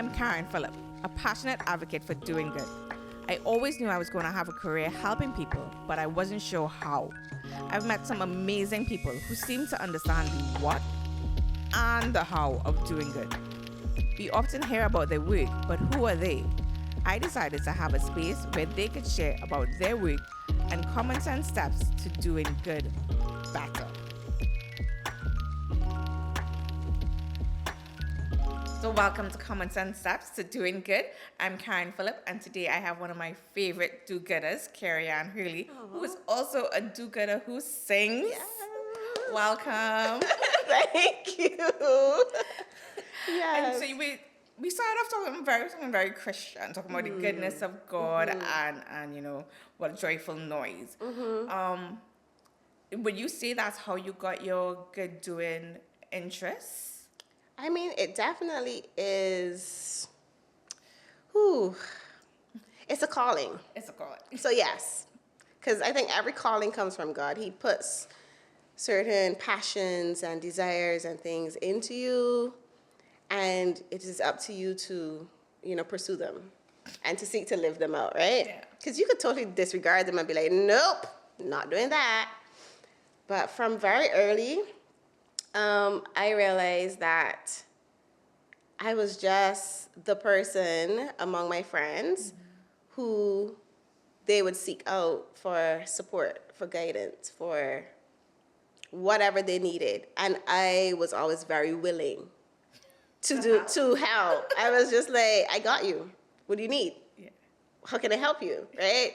I'm Kerriann Hurley, a passionate advocate for doing good. I always knew I was going to have a career helping people, but I wasn't sure how. I've met some amazing people who seem to understand the what and the how of doing good. We often hear about their work, but who are they? I decided to have a space where they could share about their work and common sense steps to doing good better. So welcome to Common Sense Steps to Doing Good. I'm Kerriann Hurley, and today I have one of my favorite do-gooders, Kerriann Hurley, who is also a do-gooder who sings. Yes. Welcome. Thank you. And Yes. so we started off talking very Christian, talking about the goodness of God and you know, what a joyful noise. Would you say that's how you got your good doing interests? I mean, it definitely is. It's a calling. It's a calling. So yes, because I think every calling comes from God. He puts certain passions and desires and things into you, and it is up to you to, pursue them and to seek to live them out, right? Yeah. Because you could totally disregard them and be like, nope, not doing that. But from very early, I realized that I was just the person among my friends who they would seek out for support, for guidance, for whatever they needed. And I was always very willing to help. I was just like, I got you. What do you need? Yeah. How can I help you? Right?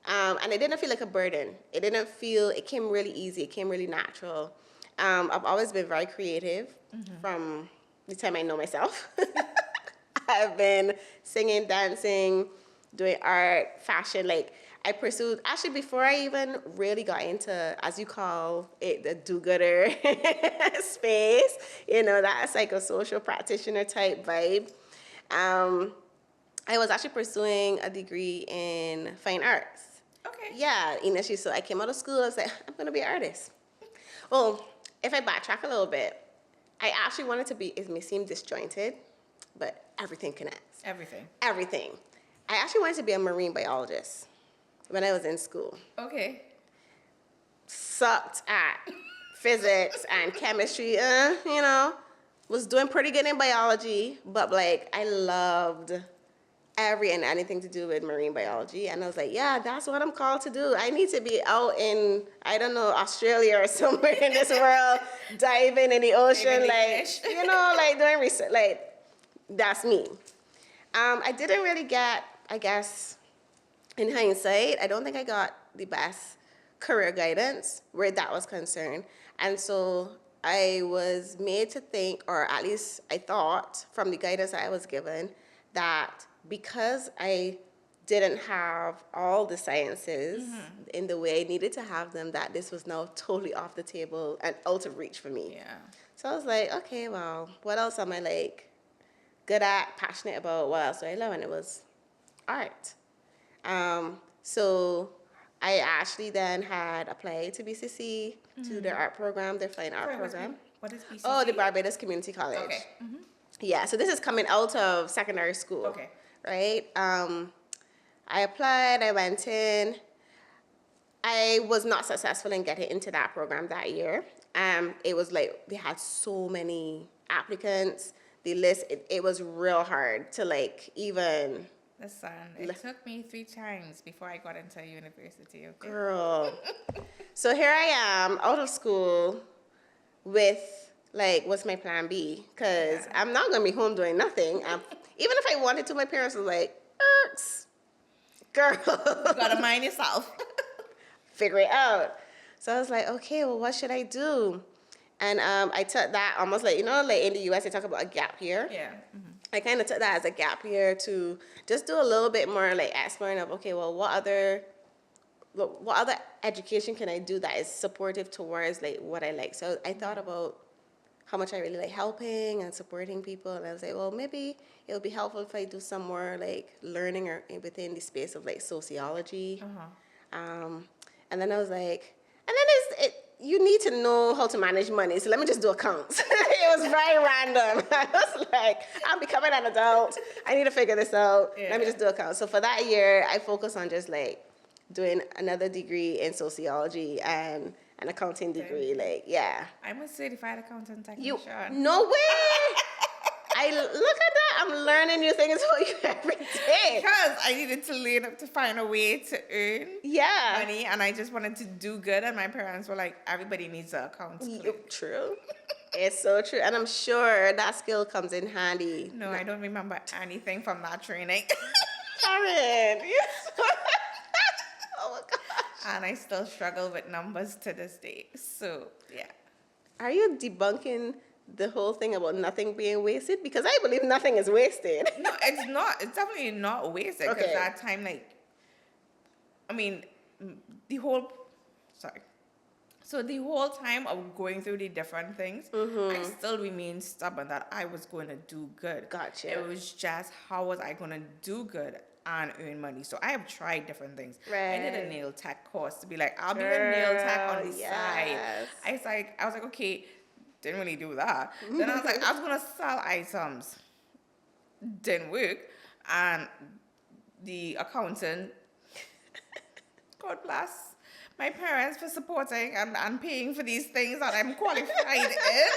And it didn't feel like a burden. It came really easy. It came really natural. I've always been very creative from the time I know myself. I've been singing, dancing, doing art, fashion. Like, I pursued, actually, before I even really got into, as you call it, the do-gooder space, that psychosocial practitioner type vibe, I was actually pursuing a degree in fine arts. Okay. Yeah, so I came out of school, I was like, I'm going to be an artist. Well, if I backtrack a little bit, I actually wanted to be, it may seem disjointed, but everything connects. Everything. I actually wanted to be a marine biologist when I was in school. Okay. Sucked at physics and chemistry, was doing pretty good in biology, but I loved anything to do with marine biology. And I was like, yeah, that's what I'm called to do. I need to be out in, I don't know, Australia or somewhere in this world, diving in the ocean, doing research. That's me. I didn't really get, I guess, in hindsight, I don't think I got the best career guidance where that was concerned. And so I was made to think, or at least I thought from the guidance that I was given, that because I didn't have all the sciences in the way I needed to have them, that this was now totally off the table and out of reach for me. Yeah. So I was like, okay, well, what else am I good at, passionate about? What else do I love? And it was art. So I actually then had applied to BCC, to their art program, their fine art program. What is BCC? Oh, the Barbados Community College. Okay. Yeah, so this is coming out of secondary school. Okay. Right? I applied, I went in. I was not successful in getting into that program that year. It was they had so many applicants. The list, it was real hard to even... Listen, it took me 3 times before I got into university. Okay? Girl. So here I am, out of school, with, what's my plan B? Because I'm not going to be home doing nothing. Even if I wanted to, my parents were like, girl. You got to mind yourself. Figure it out. So I was like, okay, well, what should I do? And I took that almost in the U.S., they talk about a gap year. Yeah. I kind of took that as a gap year to just do a little bit more exploring of, okay, well, what other education can I do that is supportive towards what I like? So I thought about how much I really like helping and supporting people, and I was like, well, maybe it would be helpful if I do some more learning or within the space of sociology. And then I was like, and then you need to know how to manage money, so let me just do accounts. was very random. I was like, I'm becoming an adult. I need to figure this out. Yeah. Let me just do accounts. So for that year, I focused on just like doing another degree in sociology and an accounting degree. Like, yeah. I'm a certified accountant You, technician. no way. I look at that. I'm learning new things about you every day. Because I needed to learn up to find a way to earn Yeah. money, and I just wanted to do good. And my parents were like, everybody needs an account. True. It's so true. And I'm sure that skill comes in handy. No, I don't remember anything from that training. Karen. Oh my gosh. And I still struggle with numbers to this day. So, yeah. Are you debunking the whole thing about nothing being wasted? Because I believe nothing is wasted. No, it's not. It's definitely not wasted. Because Okay. that time, like, I mean, the whole, sorry. So the whole time of going through the different things, I still remained stubborn that I was going to do good. Gotcha. It was just, how was I going to do good and earn money? So I have tried different things. Right. I did a nail tech course to be like, I'll be a nail tech on the Yes. side. I was like, okay, didn't really do that. Then I was like, I was going to sell items. Didn't work. And the accountant, God bless my parents for supporting and paying for these things that I'm qualified in.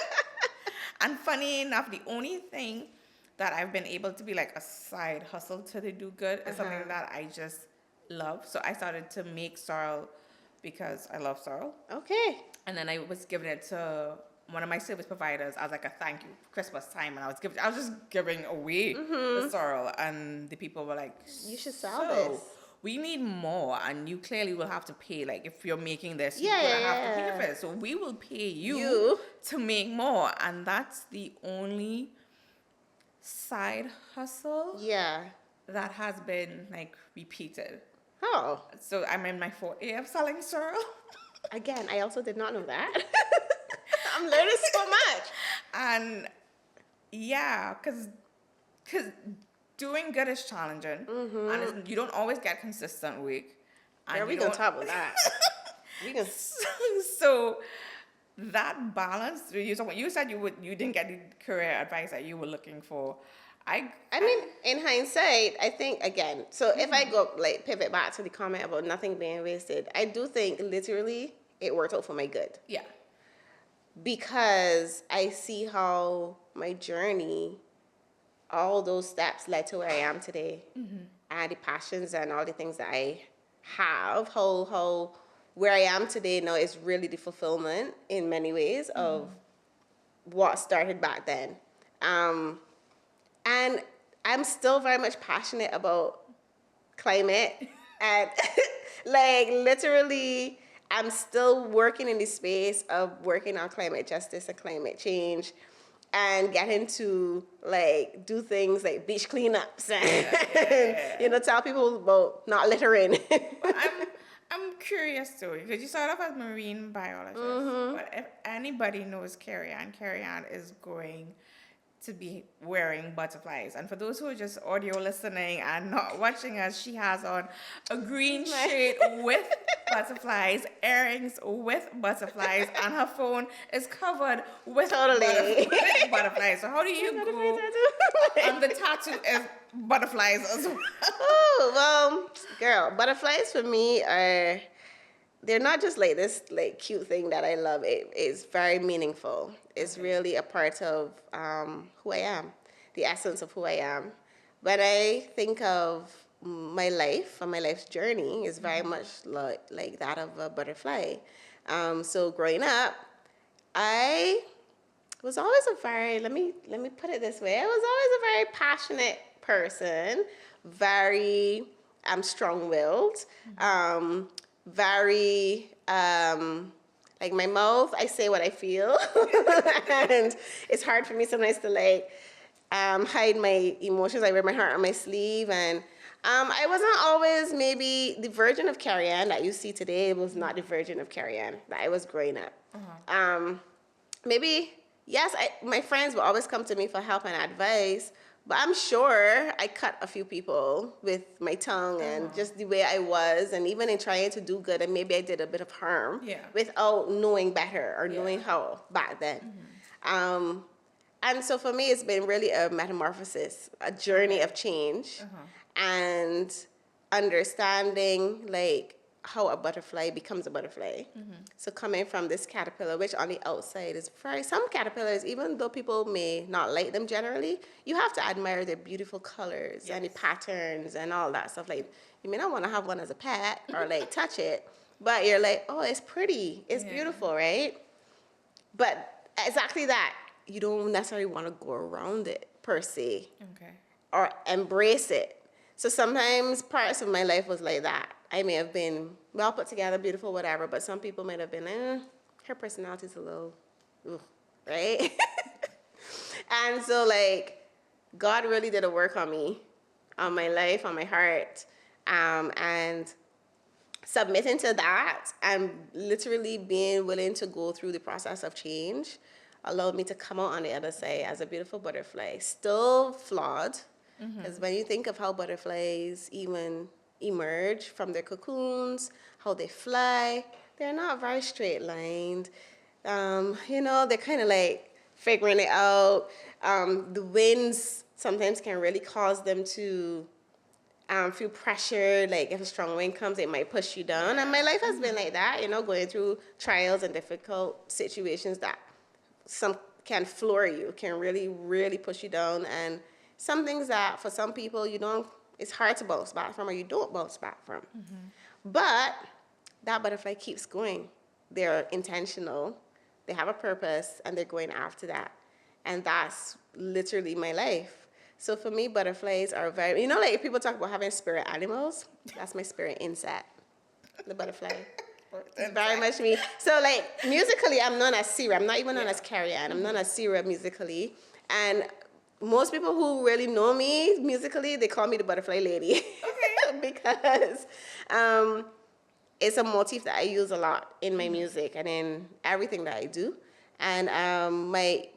And funny enough, the only thing that I've been able to be like a side hustle to do good is something that I just love. So I started to make sorrel because I love sorrel. Okay. And then I was giving it to one of my service providers as like a thank you Christmas time, and I was just giving away the sorrel, and the people were like, You should sell this. We need more, and you clearly will have to pay. Like, if you're making this, Yeah, you're gonna yeah, have to yeah. pay for it. So we will pay you You. to make more, and that's the only side hustle Yeah. that has been like repeated. Oh. So I'm in my fourth year of selling sorrel. Again, I also did not know that. I'm learning so much. And yeah, because doing good is challenging, and you don't always get consistent work. And Girl, we you gonna don't- talk about that. We can. So that balance, you said you didn't get the career advice that you were looking for. I mean, in hindsight, I think again. So if I go like pivot back to the comment about nothing being wasted, I do think literally it worked out for my good. Yeah. Because I see how my journey, all those steps led to where I am today, and the passions and all the things that I have, how where I am today now is really the fulfillment in many ways of what started back then. And I'm still very much passionate about climate and like literally I'm still working in the space of working on climate justice and climate change and getting to like do things like beach cleanups and you know, tell people about not littering. But I'm curious too, because you started off as marine biologist. But if anybody knows Kerriann is going to be wearing butterflies. And for those who are just audio listening and not watching us, she has on a green shirt with butterflies, earrings with butterflies, and her phone is covered with butterflies. So how do you go? And the tattoo is butterflies as well. Oh, well, girl, butterflies for me are, they're not just like this like cute thing that I love. It is very meaningful. It's really a part of who I am, the essence of who I am. When I think of my life and my life's journey is very much like that of a butterfly. So growing up, I was always a very, let me put it this way, I was always a very passionate person, very strong-willed, very like my mouth, I say what I feel, and it's hard for me sometimes to like hide my emotions. I wear my heart on my sleeve, and I wasn't always maybe the version of Kerriann that you see today. It was not the version of Kerriann that I was growing up. Maybe yes, my friends would always come to me for help and advice. But I'm sure I cut a few people with my tongue and just the way I was, and even in trying to do good, and maybe I did a bit of harm without knowing better or knowing how back then. And so for me, it's been really a metamorphosis, a journey of change, and understanding like how a butterfly becomes a butterfly. So coming from this caterpillar, which on the outside is very, some caterpillars, even though people may not like them generally, you have to admire their beautiful colors and the patterns and all that stuff. Like, you may not want to have one as a pet or like touch it, but you're like, oh, it's pretty, it's beautiful, right? But exactly that, you don't necessarily want to go around it per se, or embrace it. So sometimes parts of my life was like that. I may have been well put together, beautiful, whatever, but some people might have been, her personality's a little, right? And so like, God really did a work on me, on my life, on my heart, and submitting to that and literally being willing to go through the process of change allowed me to come out on the other side as a beautiful butterfly, still flawed, because when you think of how butterflies even emerge from their cocoons, how they fly, they're not very straight lined. They're kind of like figuring it out. The winds sometimes can really cause them to feel pressure. Like if a strong wind comes, it might push you down. And my life has been like that, going through trials and difficult situations that some can floor you, can really, really push you down. And some things that for some people it's hard to bounce back from, or you don't bounce back from. But that butterfly keeps going. They're intentional, they have a purpose, and they're going after that. And that's literally my life. So for me, butterflies are very, like if people talk about having spirit animals, that's my spirit insect, the butterfly. It's very much me. So like musically, I'm known as Sira. I'm not even known as Kerriann. I'm known as Sira musically. And most people who really know me musically, they call me the butterfly lady. Because it's a motif that I use a lot in my music and in everything that I do. And my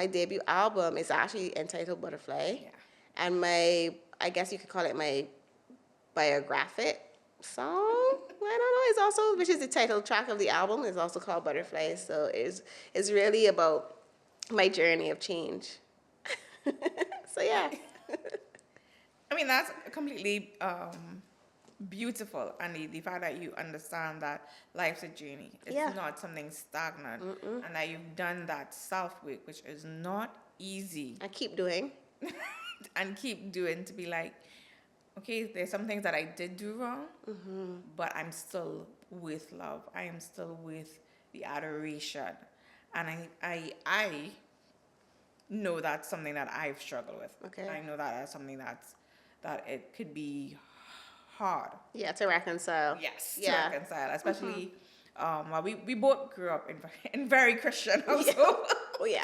debut album is actually entitled Butterfly. And I guess you could call it my biographic song. I don't know. It's also, which is the title track of the album, is also called Butterfly. So it's really about my journey of change. So yeah. I mean, that's completely beautiful, and the fact that you understand that life's a journey. It's not something stagnant, and that you've done that self-work, which is not easy. I keep doing. And keep doing, to be like, okay, there's some things that I did do wrong, but I'm still with love. I am still with the adoration. And I know that's something that I've struggled with. Okay. I know that that's something that it could be hard. Yeah, to reconcile. Yes, to reconcile. Especially, well, we both grew up in very Christian household. Oh, yeah.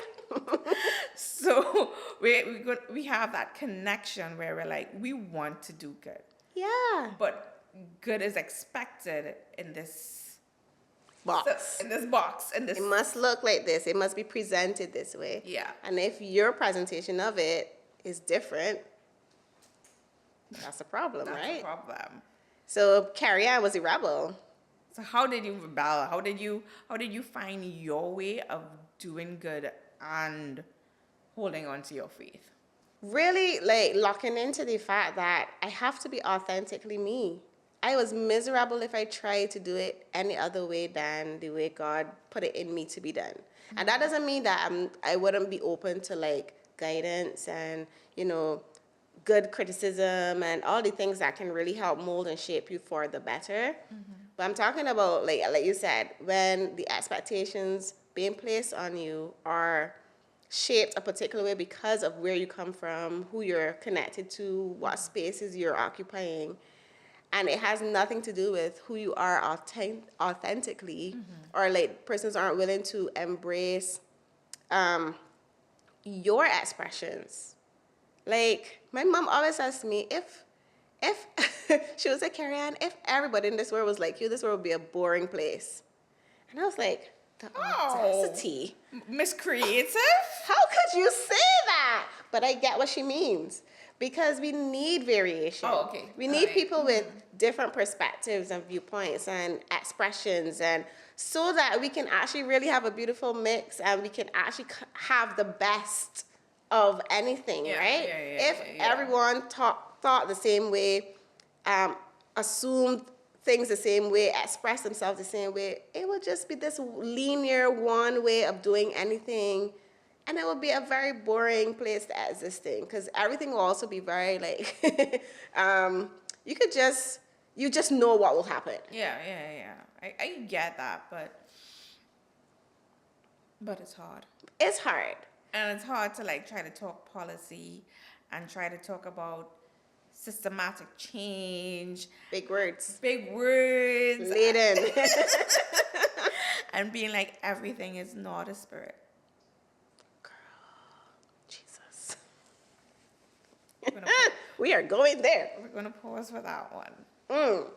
So we have that connection where we're like, we want to do good. Yeah. But good is expected in this box. It must look like this. It must be presented this way. Yeah. And if your presentation of it is different, that's a problem, right? That's a problem. So Kerriann was a rebel. So how did you rebel? How did you find your way of doing good and holding on to your faith? Really, like, locking into the fact that I have to be authentically me. I was miserable if I tried to do it any other way than the way God put it in me to be done. And that doesn't mean that I wouldn't be open to, like, guidance and, good criticism and all the things that can really help mold and shape you for the better. But I'm talking about, like you said, when the expectations being placed on you are shaped a particular way because of where you come from, who you're connected to, what spaces you're occupying. And it has nothing to do with who you are authentically, or like persons aren't willing to embrace your expressions. Like, my mom always asks me, if she would say, Kerriann, if everybody in this world was like you, this world would be a boring place. And I was like, the audacity. Miss Creative? How could you say that? But I get what she means. Because we need variation. Oh, okay. We need people with different perspectives and viewpoints and expressions and so that we can actually really have a beautiful mix and we can actually have the best of anything, right? If everyone thought the same way, assumed things the same way, expressed themselves the same way, it would just be this linear one way of doing anything. And it would be a very boring place to exist in, because everything will also be very like, you just know what will happen. Yeah. I get that, but it's hard. It's hard. And it's hard to like try to talk policy and try to talk about systematic change. Big words. Laden. Laden. And being like, everything is not a spirit. Jesus. We're We are going there. going to pause for that one. Mm.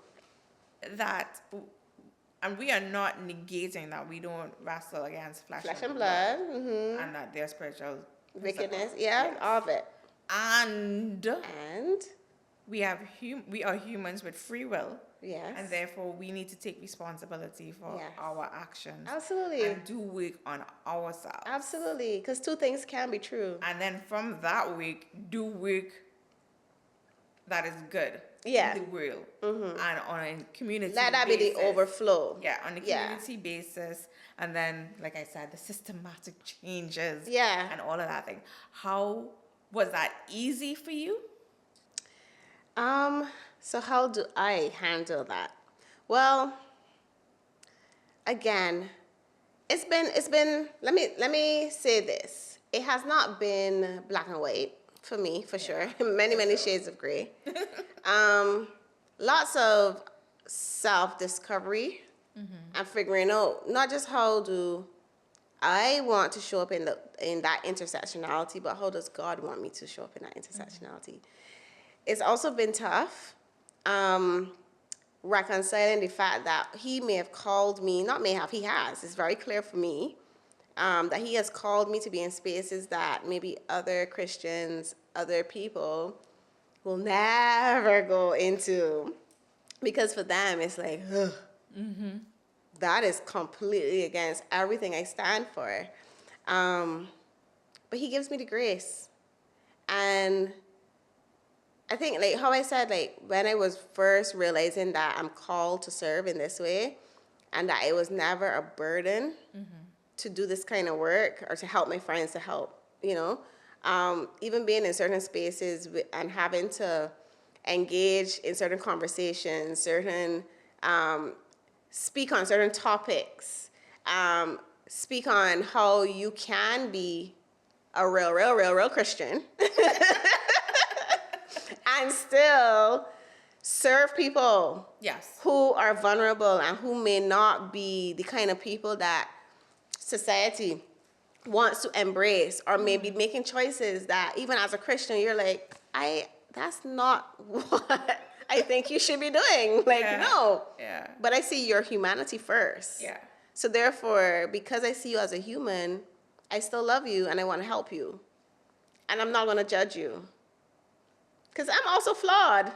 And we are not negating that we don't wrestle against flesh and blood. Mm-hmm. And that there's spiritual wickedness. Yeah, all of it. And we are humans with free will. Yes. And therefore, we need to take responsibility for our actions. Absolutely. And do work on ourselves. Absolutely. Because two things can be true. And then from that work, do work that is good. Yeah. In the world. Mm-hmm. And on a community Let that basis. be the overflow. Yeah, on a community basis. And then, like I said, the systematic changes. Yeah. And all of that thing. How was that easy for you? So how do I handle that? Well, again, it's been let me say this. It has not been black and white for me, for sure. Many shades of gray. Lots of self-discovery and figuring out not just how do I want to show up in that intersectionality, but how does God want me to show up in that intersectionality? It's also been tough, reconciling the fact that he may have called me, not may have, he has. It's very clear for me that he has called me to be in spaces that maybe other Christians, other people will never go into. Because for them, it's like, ugh. Mm-hmm. That is completely against everything I stand for. But he gives me the grace. And I think, like how I said, like when I was first realizing that I'm called to serve in this way and that it was never a burden to do this kind of work or to help my friends to help, even being in certain spaces and having to engage in certain conversations, speak on certain topics, speak on how you can be a real Christian and still serve people who are vulnerable and who may not be the kind of people that society wants to embrace, or maybe making choices that even as a Christian, you're like, that's not what I think you should be doing. No. Yeah. But I see your humanity first. Yeah. So therefore, because I see you as a human, I still love you and I want to help you. And I'm not going to judge you. Because I'm also flawed.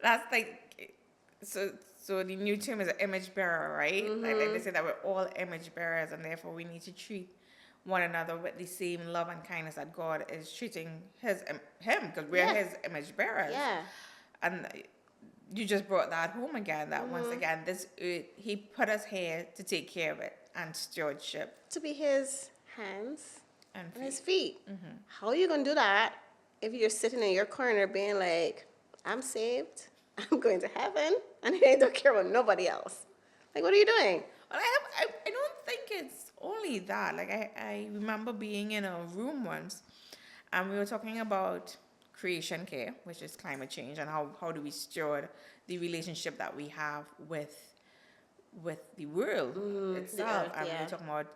That's like, so the new term is an image bearer, right? Mm-hmm. Like they say that we're all image bearers and therefore we need to treat one another with the same love and kindness that God is treating him, because we're his image bearers. Yeah. And you just brought that home again, that once again, this earth, he put us here to take care of it and stewardship. To be his hands and his feet. Mm-hmm. How are you going to do that if you're sitting in your corner being like, I'm saved, I'm going to heaven, and I don't care about nobody else? Like, what are you doing? Well, I don't think it's only that. Like, I remember being in a room once, and we were talking about creation care, which is climate change, and how do we steward the relationship that we have with the world itself. And we were talking about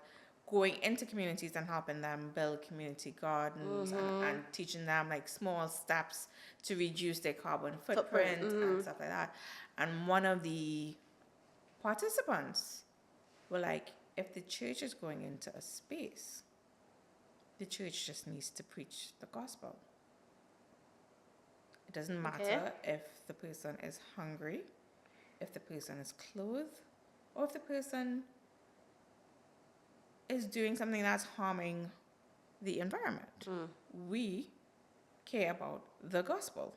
going into communities and helping them build community gardens and teaching them like small steps to reduce their carbon footprint and stuff like that. And one of the participants were like, if the church is going into a space, the church just needs to preach the gospel. It doesn't matter if the person is hungry, if the person is clothed, or if the person is doing something that's harming the environment. We care about the gospel.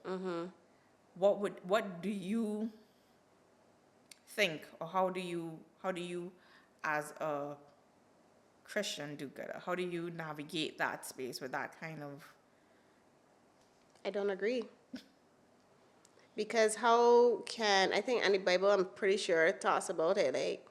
What do you think, or how do you as a Christian do good? How do you navigate that space with that kind of? I don't agree. Because how can, I think in the Bible, I'm pretty sure it talks about it, like,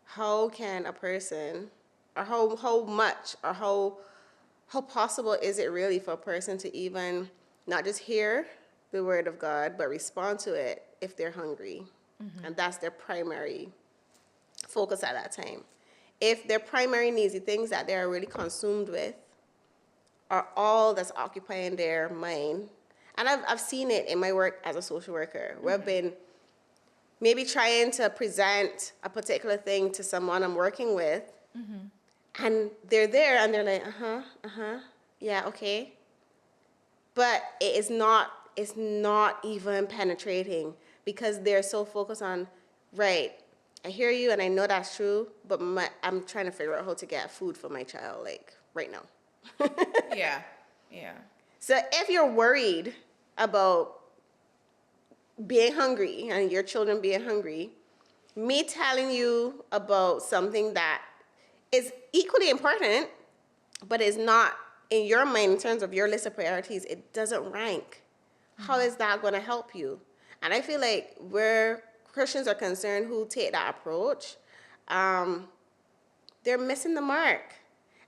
how can a person, or how much, or how possible is it really for a person to even not just hear the word of God, but respond to it if they're hungry? And that's their primary focus at that time. If their primary needs, the things that they're really consumed with, are all that's occupying their mind. And I've seen it in my work as a social worker, where I've been maybe trying to present a particular thing to someone I'm working with, and they're there and they're like, yeah, okay. But it's not even penetrating, because they're so focused on, right, I hear you and I know that's true, but I'm trying to figure out how to get food for my child, like, right now. Yeah. So if you're worried about being hungry and your children being hungry, me telling you about something that is equally important, but is not in your mind in terms of your list of priorities, it doesn't rank. How is that going to help you? And I feel like where Christians are concerned who take that approach, they're missing the mark.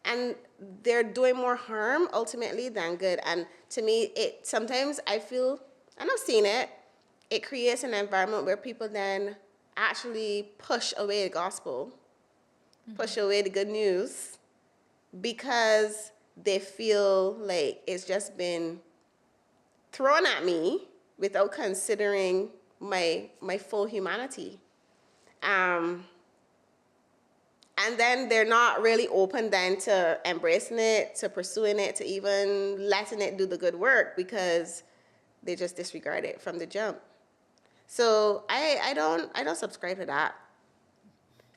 And they're doing more harm ultimately than good. And to me, sometimes I feel, and I've seen it, it creates an environment where people then actually push away the gospel, push away the good news, because they feel like it's just been thrown at me without considering my full humanity. And then they're not really open then to embracing it, to pursuing it, to even letting it do the good work, because they just disregard it from the jump. So I don't subscribe to that.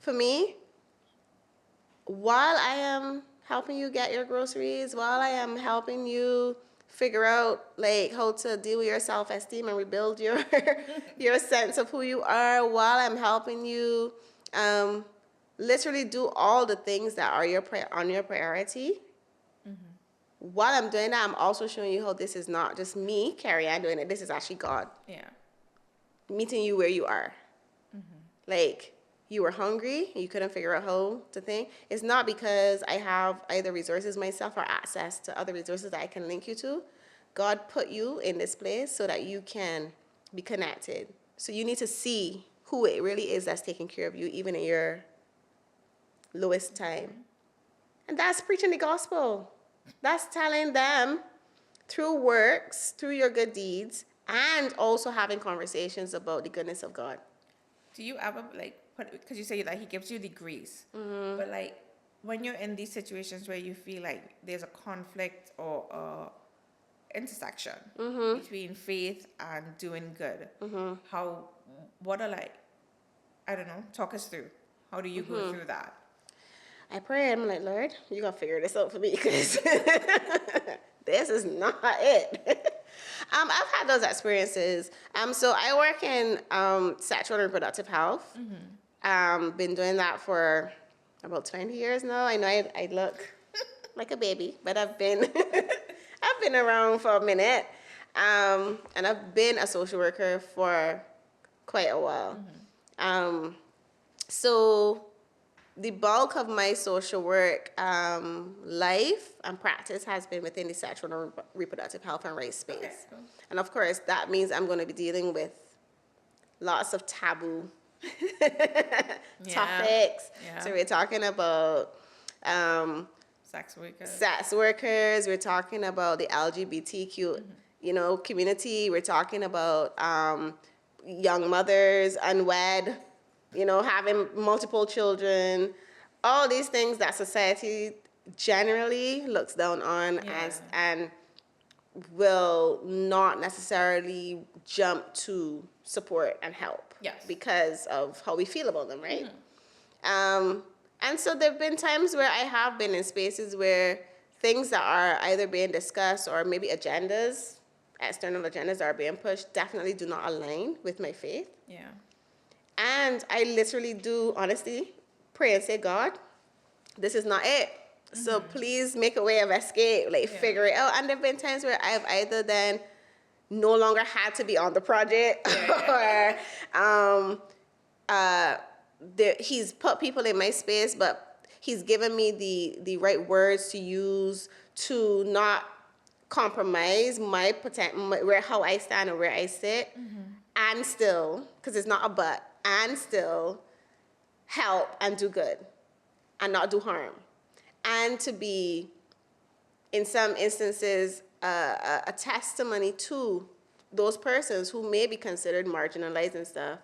For me, while I am helping you get your groceries, while I am helping you figure out like how to deal with your self-esteem and rebuild your your sense of who you are, while I'm helping you literally do all the things that are on your priority. While I'm doing that, I'm also showing you how this is not just me, Kerriann, doing it. This is actually God. Yeah. Meeting you where you are. Like, you were hungry, you couldn't figure out how to think. It's not because I have either resources myself or access to other resources that I can link you to. God put you in this place so that you can be connected. So you need to see who it really is that's taking care of you, even in your lowest time. And that's preaching the gospel. That's telling them through works, through your good deeds, and also having conversations about the goodness of God. Do you ever because you say that he gives you the grace, but like when you're in these situations where you feel like there's a conflict or a intersection between faith and doing good, what are I don't know, talk us through. How do you go through that? I pray, I'm like, Lord, you're going to figure this out for me, because this is not it. I've had those experiences. So I work in sexual and reproductive health. Been doing that for about 20 years now. I know I look like a baby, but I've been I've been around for a minute. And I've been a social worker for quite a while. So the bulk of my social work life and practice has been within the sexual and reproductive health and rights space. Okay, cool. And of course, that means I'm going to be dealing with lots of taboo topics. Yeah. So we're talking about sex workers. We're talking about the LGBTQ, community. We're talking about young mothers, unwed, having multiple children, all these things that society generally looks down on and will not necessarily jump to support and help. Yes. Because of how we feel about them, right? And so there have been times where I have been in spaces where things that are either being discussed or maybe agendas, external agendas that are being pushed, definitely do not align with my faith. Yeah. And I literally do, honestly, pray and say, God, this is not it. So please make a way of escape, like figure it out. And there have been times where I've either then no longer had to be on the project or he's put people in my space, but he's given me the right words to use to not compromise my potential, where how I stand and where I sit, and still, because it's not a but, and still help and do good and not do harm. And to be, in some instances, a testimony to those persons who may be considered marginalized and stuff,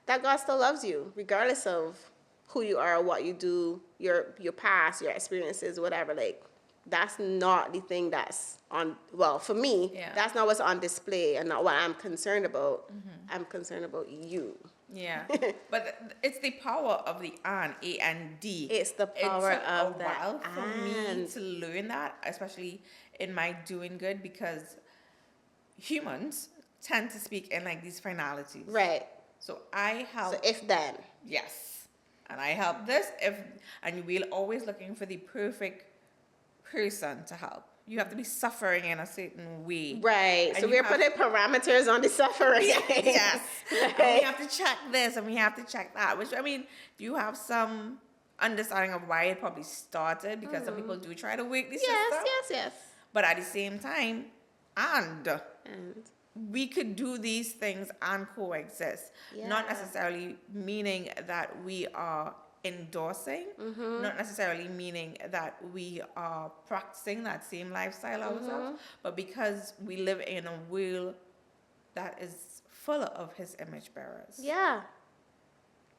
that God still loves you, regardless of who you are, what you do, your past, your experiences, whatever. Like, that's not the thing that's on, well, for me, that's not what's on display and not what I'm concerned about. I'm concerned about you. Yeah, but it's the power of the A-N-D. It's the power of that. It took a while for me to learn that, especially in my doing good, because humans tend to speak in like these finalities. Right. So I help. So if then. Yes. And I help this if, and we're always looking for the perfect person to help. You have to be suffering in a certain way. Right. And so we're putting parameters on the suffering. Yes. Right. And we have to check this and we have to check that. Which, I mean, do you have some understanding of why it probably started? Because some people do try to work this system. Yes. But at the same time, and we could do these things and coexist. Yeah. Not necessarily meaning that we are endorsing, not necessarily meaning that we are practicing that same lifestyle ourselves, but because we live in a world that is full of his image bearers. Yeah.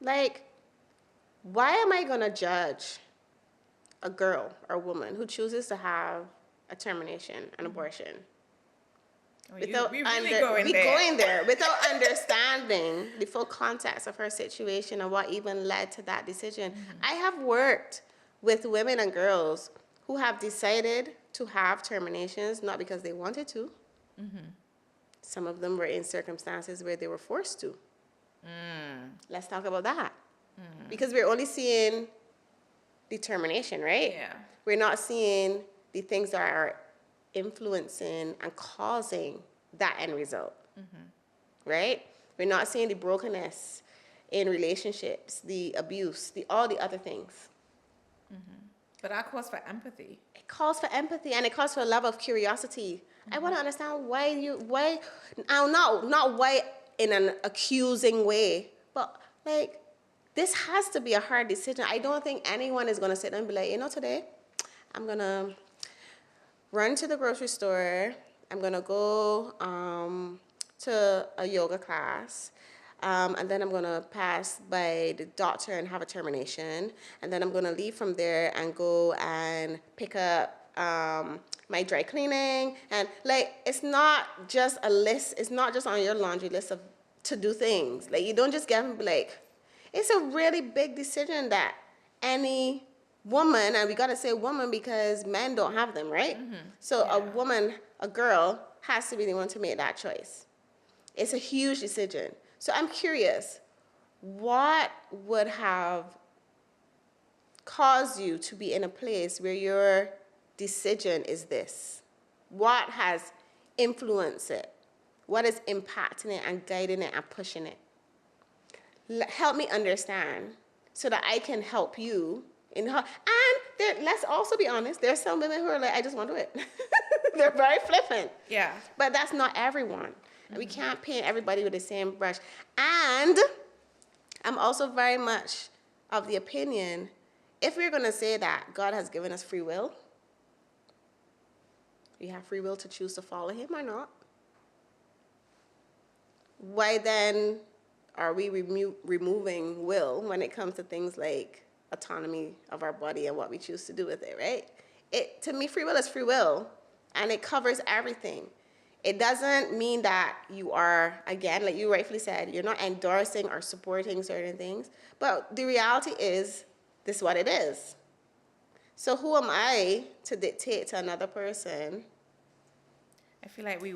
Like, why am I going to judge a girl or a woman who chooses to have a termination, an abortion? Without going there without understanding the full context of her situation and what even led to that decision. I have worked with women and girls who have decided to have terminations not because they wanted to. Some of them were in circumstances where they were forced to. Let's talk about that. Because we're only seeing the termination, right? Yeah. We're not seeing the things that are influencing and causing that end result, right? We're not seeing the brokenness in relationships, the abuse, all the other things. But that calls for empathy. It calls for empathy, and it calls for a level of curiosity. I want to understand why, not why in an accusing way, but like, this has to be a hard decision. I don't think anyone is going to sit and be like, today I'm going to run to the grocery store. I'm going to go to a yoga class. And then I'm going to pass by the doctor and have a termination. And then I'm going to leave from there and go and pick up my dry cleaning. And like, it's not just a list. It's not just on your laundry list of to-do things. Like, you don't just get and be like, it's a really big decision that any woman, and we got to say woman because men don't have them, right? So a woman, a girl, has to be the one to make that choice. It's a huge decision. So I'm curious, what would have caused you to be in a place where your decision is this? What has influenced it? What is impacting it and guiding it and pushing it? Help me understand so that I can help you. Let's also be honest, there's some women who are like, I just want to do it. They're very flippant. Yeah. But that's not everyone. We can't paint everybody with the same brush. And I'm also very much of the opinion, if we're going to say that God has given us free will, we have free will to choose to follow him or not, why then are we removing will when it comes to things like autonomy of our body and what we choose to do with it, right? To me, free will is free will, and it covers everything. It doesn't mean that you are, again, like you rightfully said, you're not endorsing or supporting certain things. But the reality is, this is what it is. So who am I to dictate to another person? I feel like we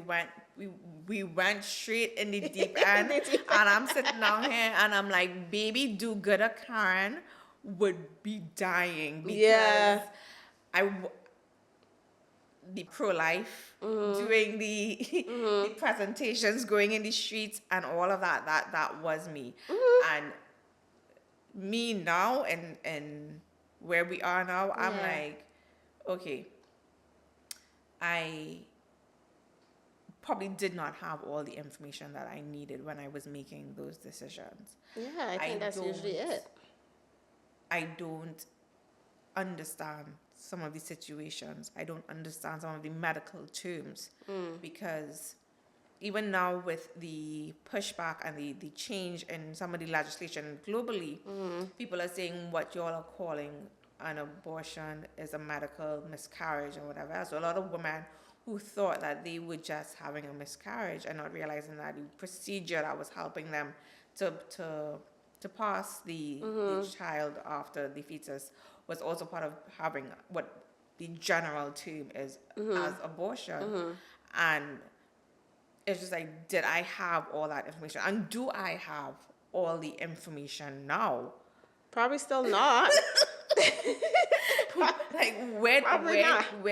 went straight in the deep end, and I'm sitting down here and I'm like, baby, do gooder Karen would be dying because Yeah. the pro-life, doing the the presentations, going in the streets, and all of that was me. And me now and where we are now, I'm Yeah. like, okay, I probably did not have all the information that I needed when I was making those decisions. Yeah, I think that's usually it. I don't understand some of the situations. I don't understand some of the medical terms because even now with the pushback and the change in some of the legislation globally, people are saying what you all are calling an abortion is a medical miscarriage or whatever. So a lot of women who thought that they were just having a miscarriage and not realizing that the procedure that was helping them to pass the child after the fetus was also part of having what the general term is as abortion. And it's just like, did I have all that information? And do I have all the information now? Probably still not. Like where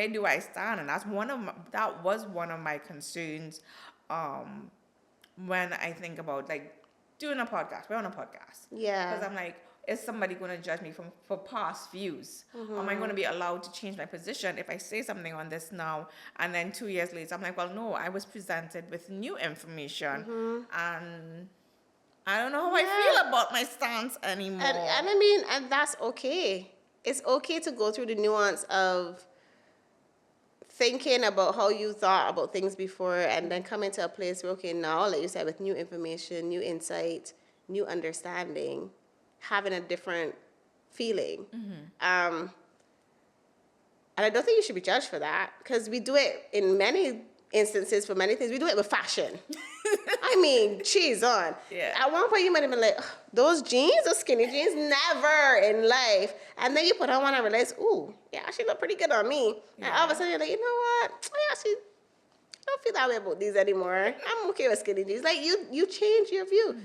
do I stand? And that was one of my concerns when I think about like doing a podcast. We're on a podcast. Yeah. Because I'm like, is somebody going to judge me for past views? Am I going to be allowed to change my position if I say something on this now and then 2 years later I'm like, well, no, I was presented with new information and I don't know how I feel about my stance anymore. And I mean, and that's okay. It's okay to go through the nuance of thinking about how you thought about things before and then come into a place where, okay, now, like you said, with new information, new insight, new understanding, having a different feeling. And I don't think you should be judged for that because we do it in many instances for many things. We do it with fashion. I mean, cheese on. Yeah. At one point, you might have been like, "Ugh, those jeans, those skinny jeans, never in life." And then you put on one and realize, ooh, yeah, she look pretty good on me. And all of a sudden, you're like, you know what? I actually don't feel that way about these anymore. I'm okay with skinny jeans. Like, you change your view.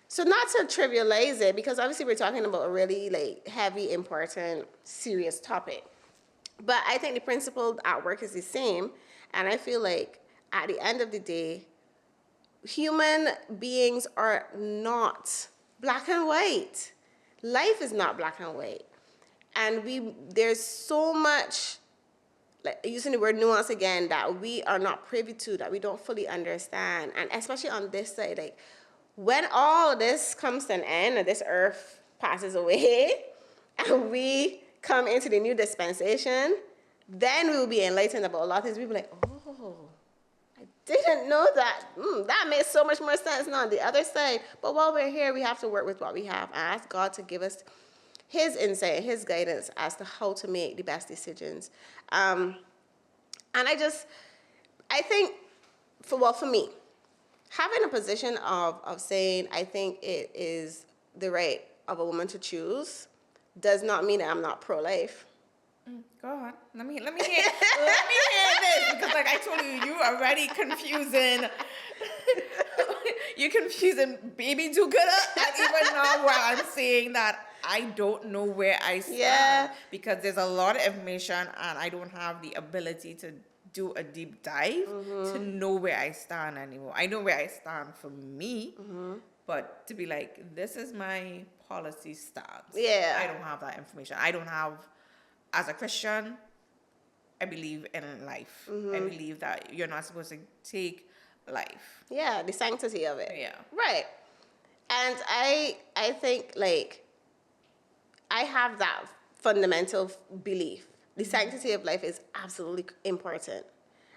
So not to trivialize it, because obviously we're talking about a really, like, heavy, important, serious topic. But I think the principle at work is the same. And I feel like at the end of the day, human beings are not black and white. Life is not black and white. And there's so much, like using the word nuance again, that we are not privy to, that we don't fully understand. And especially on this side, like when all this comes to an end and this earth passes away and we come into the new dispensation, then we will be enlightened about a lot of things. We'll be like, oh, I didn't know that. That makes so much more sense now on the other side. But while we're here, we have to work with what we have and ask God to give us his insight, his guidance as to how to make the best decisions. And I think, for me, having a position of saying, I think it is the right of a woman to choose does not mean that I'm not pro-life. Go on. Let me hear this because, like I told you, you already confusing. You're confusing baby do gooder, and even now where I'm saying that I don't know where I stand because there's a lot of information and I don't have the ability to do a deep dive to know where I stand anymore. I know where I stand for me, but to be like, this is my policy stance. Yeah. I don't have that information. I don't have. As a Christian, I believe in life. I believe that you're not supposed to take life. Yeah, the sanctity of it. Yeah. Right. And I think, like, I have that fundamental belief. The sanctity of life is absolutely important.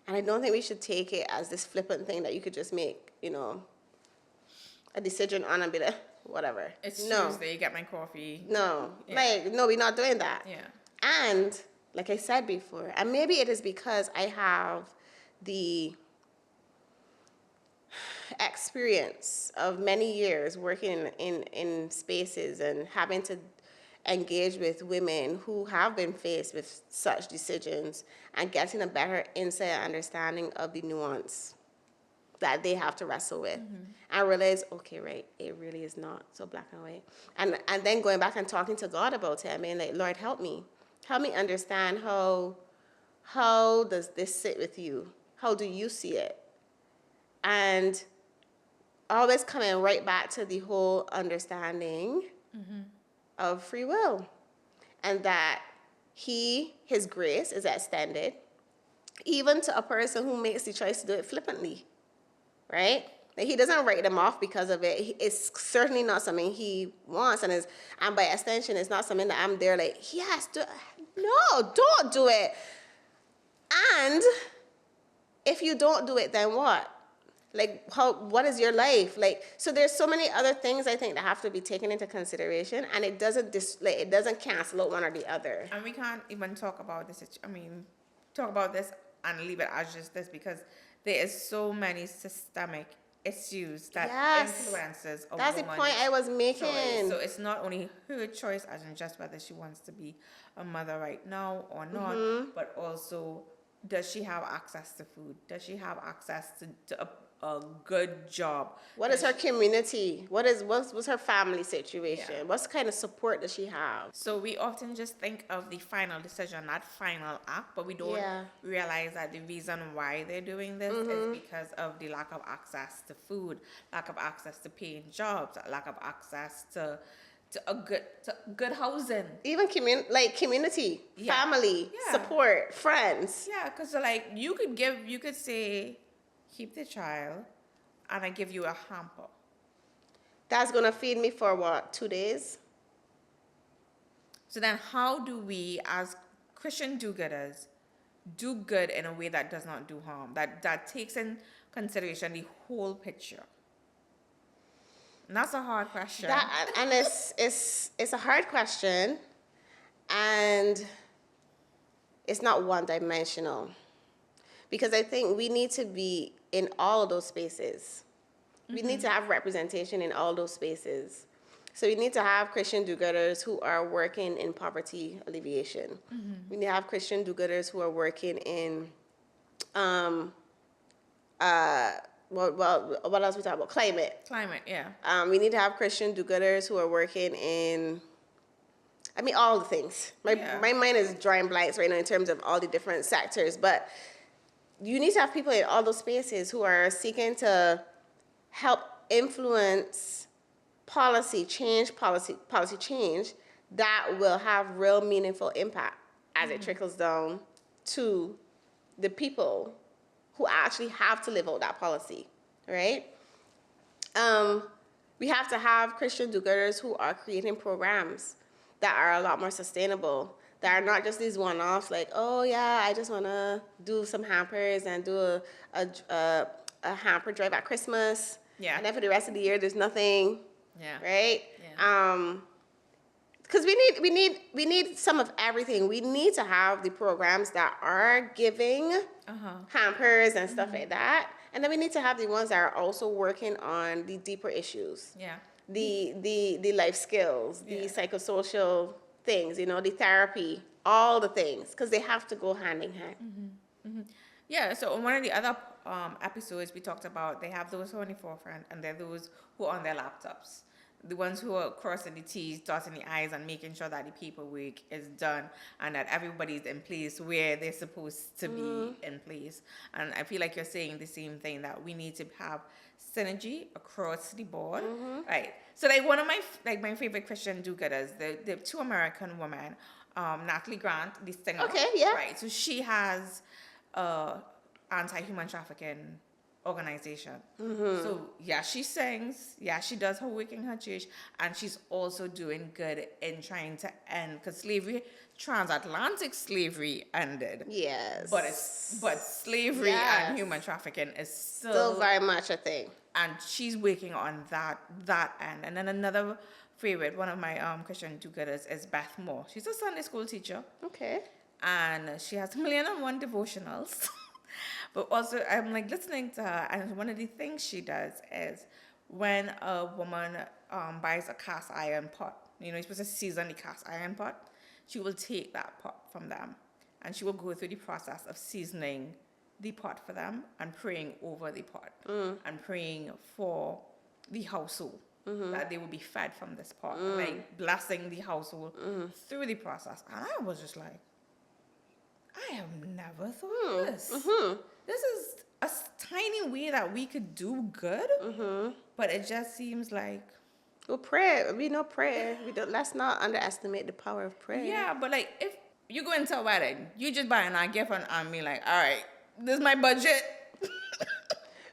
And I don't think we should take it as this flippant thing that you could just make, a decision on and be like, whatever. It's Tuesday, you get my coffee. No. Yeah. No, we're not doing that. Yeah. And like I said before, and maybe it is because I have the experience of many years working in spaces and having to engage with women who have been faced with such decisions and getting a better insight and understanding of the nuance that they have to wrestle with and realize, okay, right, it really is not so black and white. And then going back and talking to God about it, I mean, like, Lord, help me understand how does this sit with you? How do you see it? And always coming right back to the whole understanding of free will, and that his grace is extended even to a person who makes the choice to do it flippantly, right? Like, he doesn't write them off because of it. It's certainly not something he wants, and by extension, it's not something that I'm there like, yes, no, don't do it. And if you don't do it, then what? Like, what is your life? Like, so there's so many other things I think that have to be taken into consideration, and it doesn't cancel out one or the other. And we can't even talk about this. Talk about this and leave it as just this, because there is so many systemic issues that influences a That's woman's the point I was making. choice. So it's not only her choice, as in just whether she wants to be a mother right now or not, but also, does she have access to food? Does she have access to a good job? What is her community? What's her family situation? Yeah. What kind of support does she have? So we often just think of the final decision, that final act, but we don't realize that the reason why they're doing this is because of the lack of access to food, lack of access to paying jobs, lack of access to good housing, even community, family, support, friends. Yeah, because like you could say, keep the child, and I give you a hamper. That's gonna feed me for what, 2 days? So then, how do we, as Christian do-gooders, do good in a way that does not do harm, that takes in consideration the whole picture? And that's a hard question. And it's a hard question, and it's not one-dimensional, because I think we need to be in all of those spaces. We need to have representation in all those spaces. So we need to have Christian do-gooders who are working in poverty alleviation. We need to have Christian do-gooders who are working in what else we talk about? Climate, yeah. We need to have Christian do-gooders who are working in, all the things. My mind is drawing blanks right now in terms of all the different sectors, but you need to have people in all those spaces who are seeking to help influence policy change that will have real meaningful impact as it trickles down to the people who actually have to live out that policy, right? We have to have Christian do-gooders who are creating programs that are a lot more sustainable, that are not just these one-offs, like, oh yeah, I just want to do some hampers and do a hamper drive at Christmas. Yeah. And then for the rest of the year, there's nothing. Yeah. Right? Yeah. Because we need some of everything. We need to have the programs that are giving hampers and stuff like that. And then we need to have the ones that are also working on the deeper issues. Yeah. The life skills, the psychosocial things, the therapy, all the things, because they have to go hand in hand. Yeah, so on one of the other episodes, we talked about they have those who are on the forefront, and there are those who are on their laptops. The ones who are crossing the T's, dotting the I's, and making sure that the paperwork is done and that everybody's in place where they're supposed to be in place. And I feel like you're saying the same thing, that we need to have synergy across the board. Right. So like one of my favorite Christian do-gooders, the two American women, Natalie Grant, the singer. Okay, yeah. Right. So she has anti-human trafficking organization. So yeah, she sings, she does her work in her church, and she's also doing good in trying to end, because transatlantic slavery ended. Yes. But slavery and human trafficking is still very much a thing. And she's working on that end. And then another favorite, one of my Christian do-gooders, is Beth Moore. She's a Sunday school teacher. Okay. And she has 1,000,001 devotionals. But also, I'm like listening to her, and one of the things she does is when a woman buys a cast iron pot, you know, you're supposed to season the cast iron pot, she will take that pot from them and she will go through the process of seasoning the pot for them and praying over the pot and praying for the household that they will be fed from this pot, like blessing the household through the process. And I was just like, I have never thought of this. This is a tiny way that we could do good, but it just seems like. Well, prayer. We know prayer. We don't. Let's not underestimate the power of prayer. Yeah, but like if you go into a wedding, you just buy a gift and be like, all right, this is my budget.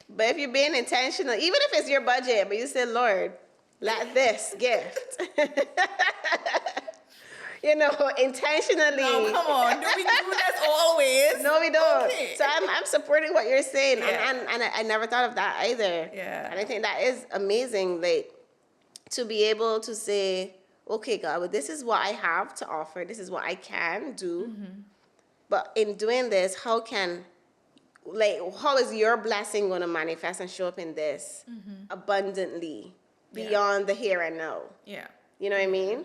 But if you're being intentional, even if it's your budget, but you say, Lord, let this gift. You know, intentionally. No, come on. Do we do this always? No, we don't. Okay. So I'm supporting what you're saying. Yeah. And I never thought of that either. Yeah. And I think that is amazing, like, to be able to say, okay, God, well, this is what I have to offer. This is what I can do. But in doing this, how is your blessing going to manifest and show up in this abundantly beyond the here and now? Yeah. You know what I mean?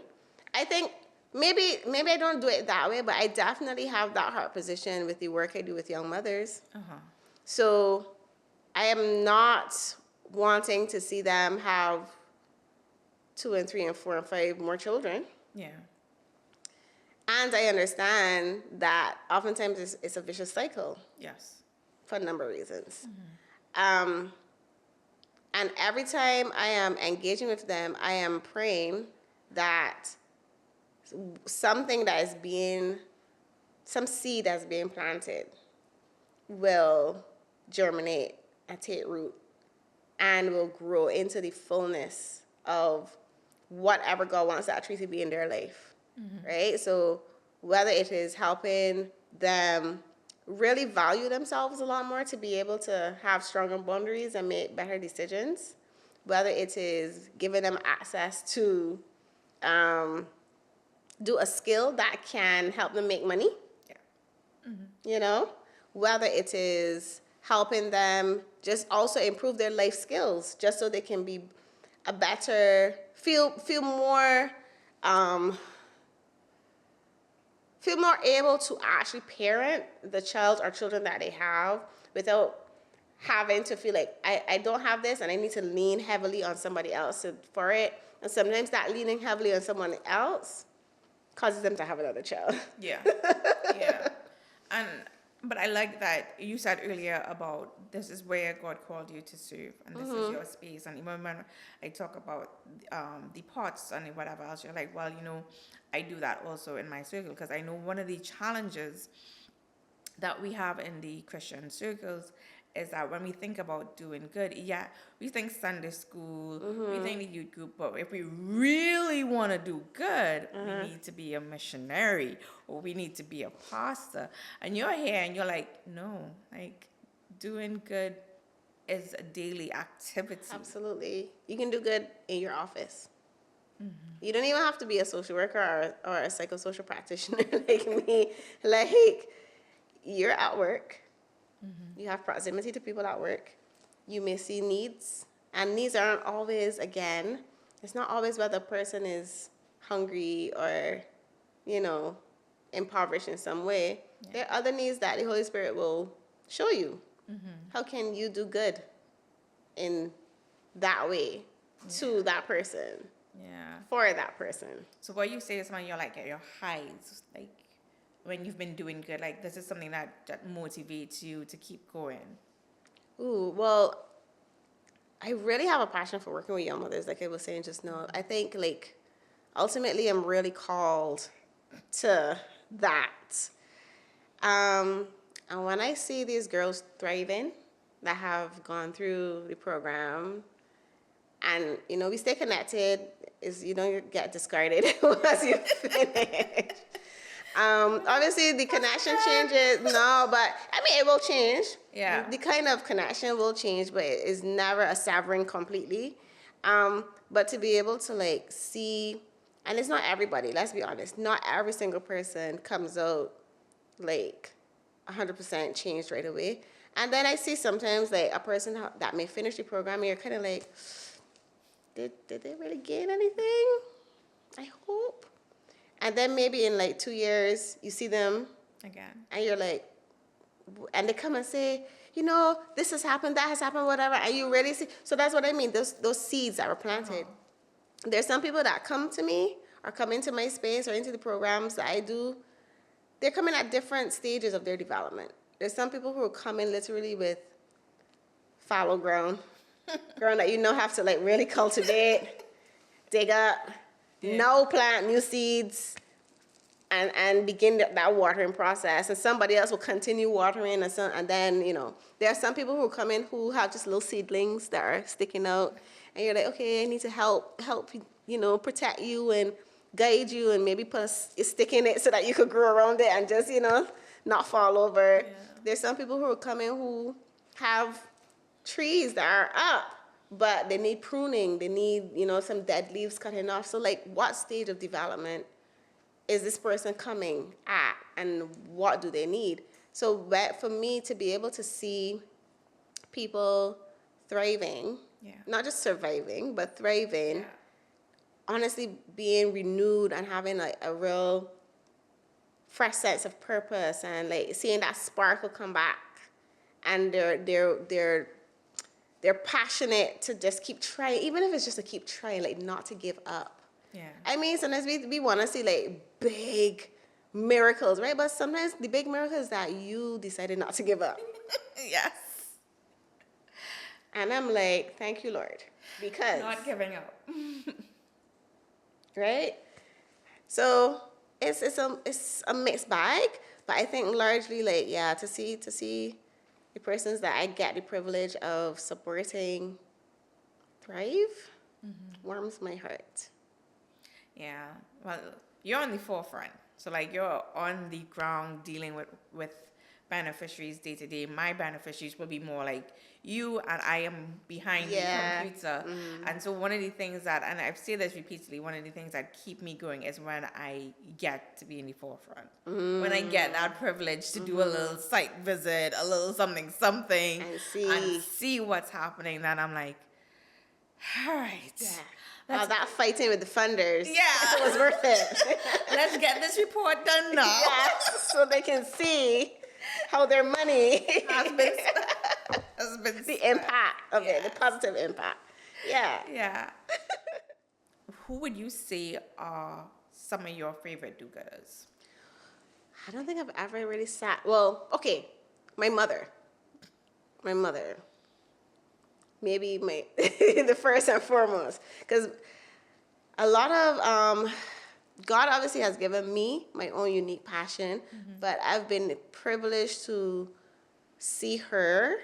I think maybe I don't do it that way, but I definitely have that heart position with the work I do with young mothers. So I am not wanting to see them have 2 and 3 and 4 and 5 more children. Yeah. And I understand that oftentimes it's a vicious cycle. Yes. For a number of reasons. And every time I am engaging with them, I am praying that something that is some seed that's being planted will germinate and take root and will grow into the fullness of whatever God wants that tree to be in their life, right? So whether it is helping them really value themselves a lot more to be able to have stronger boundaries and make better decisions, whether it is giving them access to do a skill that can help them make money, you know, whether it is helping them just also improve their life skills just so they can be a better, feel more able to actually parent the child or children that they have without having to feel like I don't have this and I need to lean heavily on somebody else for it. And sometimes that leaning heavily on someone else causes them to have another child. Yeah. Yeah. But I like that you said earlier about this is where God called you to serve and this is your space. And even when I talk about the pots and whatever else, you're like, well, you know, I do that also in my circle because I know one of the challenges that we have in the Christian circles is that when we think about doing good, yeah, we think Sunday school, we think the youth group, but if we really want to do good, we need to be a missionary or we need to be a pastor. And you're here and you're like, no, like doing good is a daily activity. Absolutely. You can do good in your office. You don't even have to be a social worker or a psychosocial practitioner like me. Like, you're at work. You have proximity to people at work. You may see needs. And needs aren't always, again, it's not always whether the person is hungry or, you know, impoverished in some way. Yeah. There are other needs that the Holy Spirit will show you. How can you do good in that way to that person? Yeah. For that person. So what you say is when you're like at your highs, like when you've been doing good, like this is something that motivates you to keep going. Ooh, well, I really have a passion for working with young mothers, like I was saying just now. I think, like, ultimately I'm really called to that. And when I see these girls thriving that have gone through the program, and, you know, we stay connected, is you don't get discarded once you finish. Obviously, the connection changes. No, but I mean, it will change. Yeah. The kind of connection will change, but it is never a severing completely. But to be able to, like, see, and it's not everybody, let's be honest, not every single person comes out, like, 100% changed right away. And then I see sometimes like a person that may finish the program, you're kind of like, did they really gain anything? I hope. And then maybe in like 2 years, you see them Again. and you're like, and they come and say, you know, this has happened, that has happened, whatever. And you really see. So that's what I mean. Those seeds that were planted. There's some people that come to me or come into my space or into the programs that I do. They're coming at different stages of their development. There's some people who are coming literally with fallow ground, ground that you know have to like really cultivate, dig up, now plant new seeds, and begin that watering process. And somebody else will continue watering, and then, you know, there are some people who come in who have just little seedlings that are sticking out, and you're like, okay, I need to help, you know, protect you and guide you, and maybe put a stick in it so that you could grow around it and just, you know, not fall over. Yeah. There's some people who are coming who have trees that are up, but they need pruning. They need, you know, some dead leaves cutting off. So, like, what stage of development is this person coming at, and what do they need? So, for me to be able to see people thriving, not just surviving, but thriving, honestly being renewed and having like a real fresh sense of purpose, and like seeing that sparkle come back, and they're passionate to just keep trying, even if it's just to keep trying, like not to give up. Yeah. I mean, sometimes we want to see like big miracles, right? But sometimes the big miracle is that you decided not to give up. Yes. And I'm like, thank you, Lord, because not giving up. Right? So it's a mixed bag, but I think largely like, yeah, to see the persons that I get the privilege of supporting thrive warms my heart. Yeah. Well, you're on the forefront. So like you're on the ground dealing with beneficiaries day to day. My beneficiaries will be more like you, and I am behind the computer. And so one of the things that, and I've said this repeatedly, one of the things that keep me going is when I get to be in the forefront. When I get that privilege to do a little site visit, a little something, and see what's happening, then I'm like, all right. Yeah. That fighting with the funders. Yeah. It was worth it. Let's get this report done now. Yes, so they can see how their money has been the impact of it, the positive impact. Yeah. Yeah. Who would you say are some of your favorite do-gooders? I don't think I've ever really sat. Well, okay, my mother. Maybe the first and foremost, because a lot of God obviously has given me my own unique passion, but I've been privileged to see her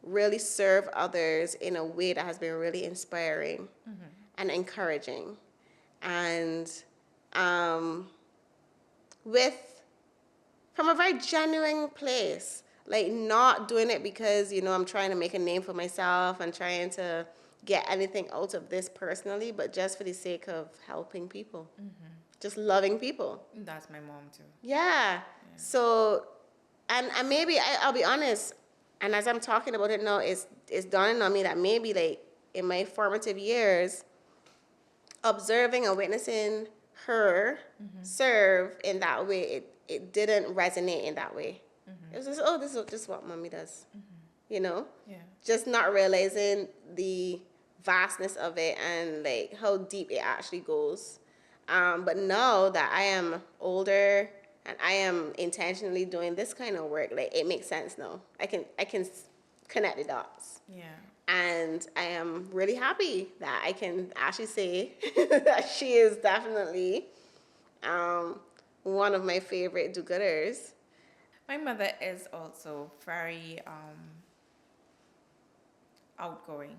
really serve others in a way that has been really inspiring and encouraging, and from a very genuine place. Like, not doing it because, you know, I'm trying to make a name for myself and trying to get anything out of this personally, but just for the sake of helping people. Just loving people. That's my mom too. Yeah. So, and maybe, I'll be honest, and as I'm talking about it now, it's dawning on me that maybe, like, in my formative years, observing and witnessing her serve in that way, it didn't resonate in that way. It was just, this is just what mommy does, you know? Yeah. Just not realizing the vastness of it and, like, how deep it actually goes. But now that I am older and I am intentionally doing this kind of work, like, it makes sense now. I can connect the dots. Yeah. And I am really happy that I can actually say that she is definitely one of my favorite do-gooders. My mother is also very outgoing.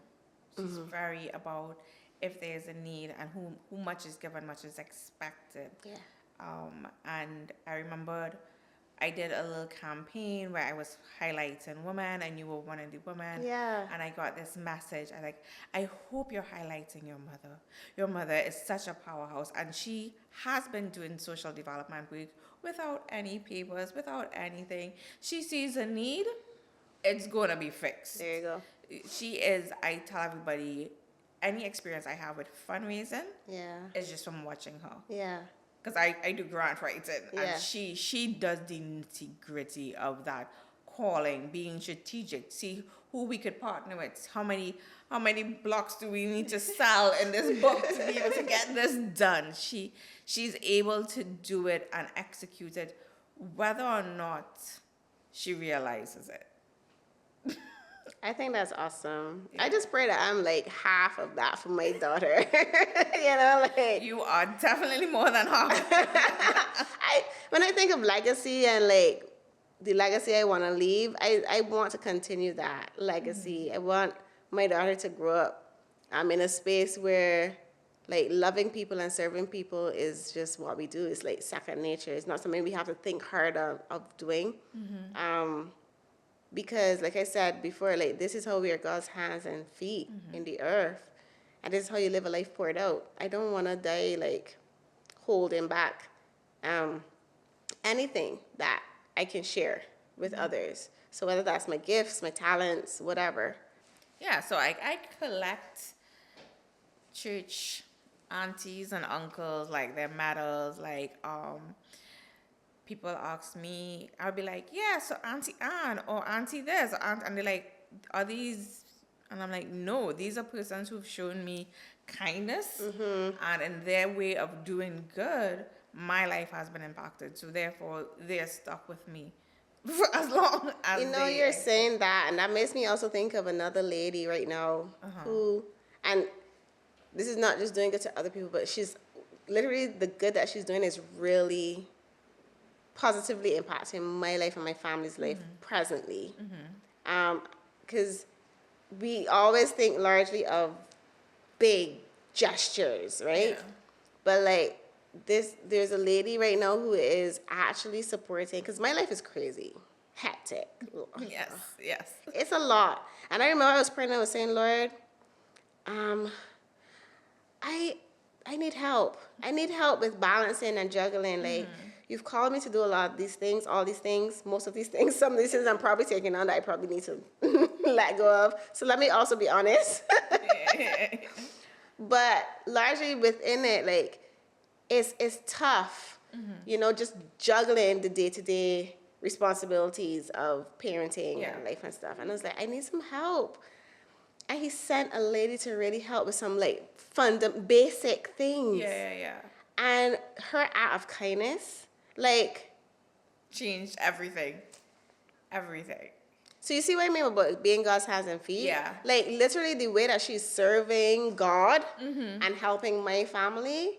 She's very about if there's a need, and who much is given, much is expected. Yeah. And I remembered I did a little campaign where I was highlighting women, and you were one of the women. Yeah. And I got this message. I hope you're highlighting your mother. Your mother is such a powerhouse, and she has been doing social development work without any papers, without anything. She sees a need, it's gonna be fixed. There you go. She is. I tell everybody, any experience I have with fundraising Yeah. is just from watching her. Yeah. Because I do grant writing, Yeah. and she does the nitty gritty of that, calling, being strategic, see who we could partner with, how many blocks do we need to sell in this book to be able to get this done. She's able to do it and execute it, whether or not she realizes it. I think that's awesome. Yeah. I just pray that I'm like half of that for my daughter. You know, like You are definitely more than half. when I think of legacy and like the legacy I want to leave, I want to continue that legacy. I want my daughter to grow up in a space where like loving people and serving people is just what we do. It's like second nature. It's not something we have to think hard of doing. Because like I said before, like this is how we are God's hands and feet in the earth. And this is how you live a life poured out. I don't want to die like holding back anything that I can share with others. So whether that's my gifts, my talents, whatever. Yeah, so I collect church aunties and uncles, like their medals, like people ask me, I'll be like, yeah, so Auntie Ann or Auntie this, or and they're like, are these? And I'm like, no, these are persons who've shown me kindness, and in their way of doing good, my life has been impacted. So therefore, they're stuck with me for as long as You're saying that, and that makes me also think of another lady right now who, and this is not just doing good to other people, but she's literally, the good that she's doing is really positively impacting my life and my family's life presently. Because we always think largely of big gestures, right? Yeah. But like there's a lady right now who is actually supporting, because my life is crazy, hectic. Yes. It's a lot. And I remember I was praying, I was saying, Lord, I need help. I need help with balancing and juggling. Like, you've called me to do a lot of these things, all these things, most of these things. Some of these things I'm probably taking on that I probably need to let go of. So let me also be honest. But largely within it, like, it's tough, just juggling the day-to-day responsibilities of parenting and life and stuff. And I was like, I need some help. And he sent a lady to really help with some like basic things. Yeah. And her act of kindness, like, Changed everything. Everything. so you see what I mean about being God's hands and feet? Yeah. Like literally the way that she's serving God and helping my family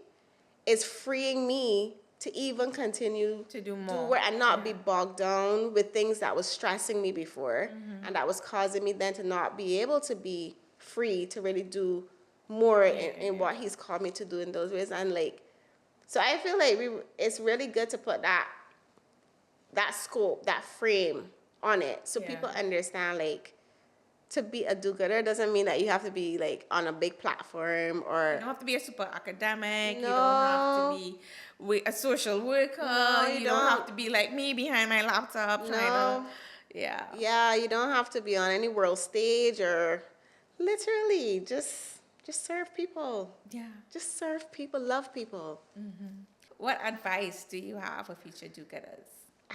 is freeing me to even continue To do more. work and not be bogged down with things that was stressing me before and that was causing me then to not be able to be free to really do more in what he's called me to do in those ways. And like, so I feel like it's really good to put that scope, that frame on it, so people understand, like, to be a do-gooder doesn't mean that you have to be like on a big platform or You don't have to be a super academic. No. You don't have to be a social worker. No, you you don't have don't. to be like me behind my laptop trying No. to. Yeah. Yeah, you don't have to be on any world stage or literally just serve people. Yeah. Just serve people, love people. What advice do you have for future do-gooders?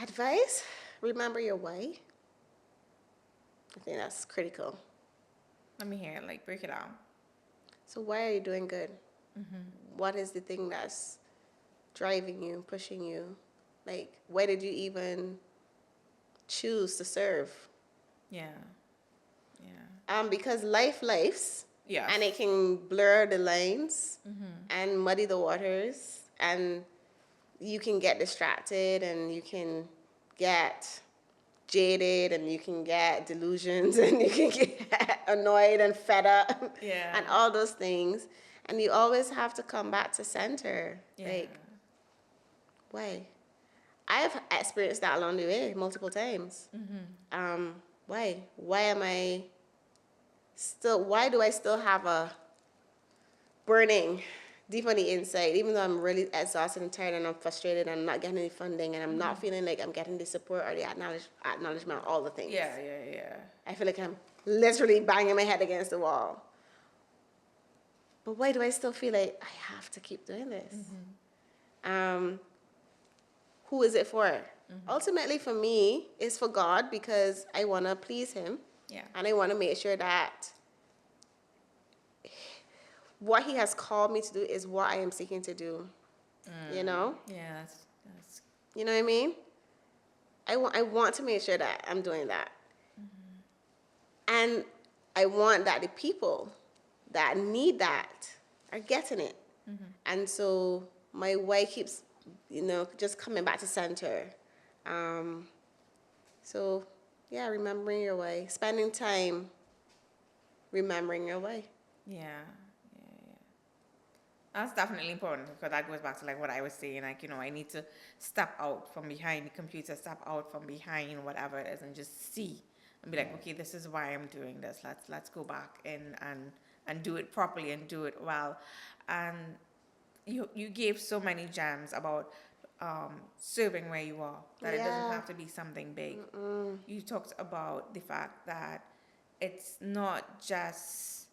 Advice? Remember your why. I think that's critical. Let me hear it. Like, break it down. So why are you doing good? What is the thing that's driving you, pushing you? Like, why did you even choose to serve? Yeah. Because lives, Yeah. and it can blur the lines and muddy the waters, and you can get distracted, and you can get jaded, and you can get delusions, and you can get annoyed and fed up, and all those things. And you always have to come back to center. Like, why? I have experienced that along the way multiple times. Why? Why do I still have a burning deep on the inside, even though I'm really exhausted and tired and I'm frustrated and I'm not getting any funding and I'm not feeling like I'm getting the support or the acknowledgement, all the things. Yeah. I feel like I'm literally banging my head against the wall. But why do I still feel like I have to keep doing this? Who is it for? Ultimately, for me, it's for God because I want to please Him. Yeah. And I want to make sure that what He has called me to do is what I am seeking to do. You know? Yeah, that's You know what I mean? I want to make sure that I'm doing that. And I want that the people that need that are getting it. And so my why keeps, just coming back to center. So, yeah, remembering your way. Spending time remembering your way. Yeah. That's definitely important because that goes back to like what I was saying. Like, I need to step out from behind the computer, step out from behind whatever it is, and just see and be like, okay, this is why I'm doing this. Let's go back and do it properly and do it well. And you gave so many gems about serving where you are, that it doesn't have to be something big. You talked about the fact that it's not just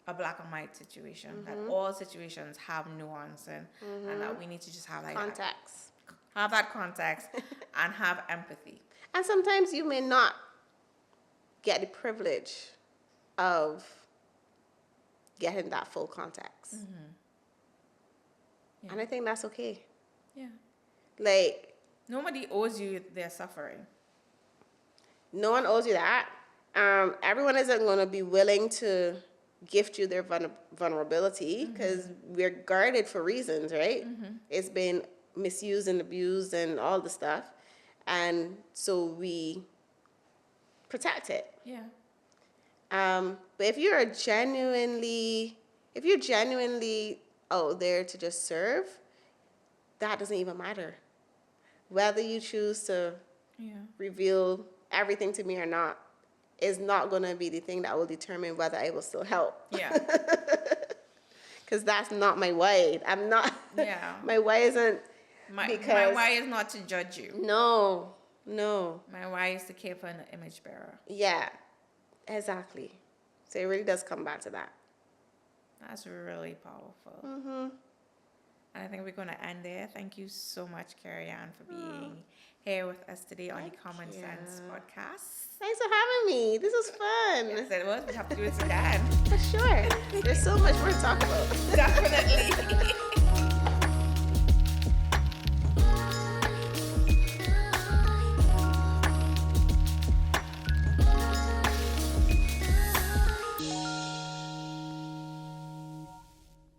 a black and white situation, that all situations have nuance and that we need to just have like Context. Have that context and have empathy. And sometimes you may not get the privilege of getting that full context. And I think that's okay. Yeah. Like, nobody owes you their suffering. No one owes you that. Everyone isn't going to be willing to gift you their vulnerability because we're guarded for reasons, right? It's been misused and abused and all the stuff. And so we protect it. Yeah. But if you're genuinely out there to just serve, that doesn't even matter. Whether you choose to reveal everything to me or not is not going to be the thing that will determine whether I will still help. Yeah. Because that's not my way. I'm not. Yeah. My way isn't. My why is not to judge you. No. My why is to care for an image bearer. Yeah. Exactly. So it really does come back to that. That's really powerful. And I think we're going to end there. Thank you so much, Kerriann, for being here with us today on the Common Sense podcast. Thanks for having me. This was fun. Yes, it was. We have to do it again. For sure. There's so much more to talk about. Definitely.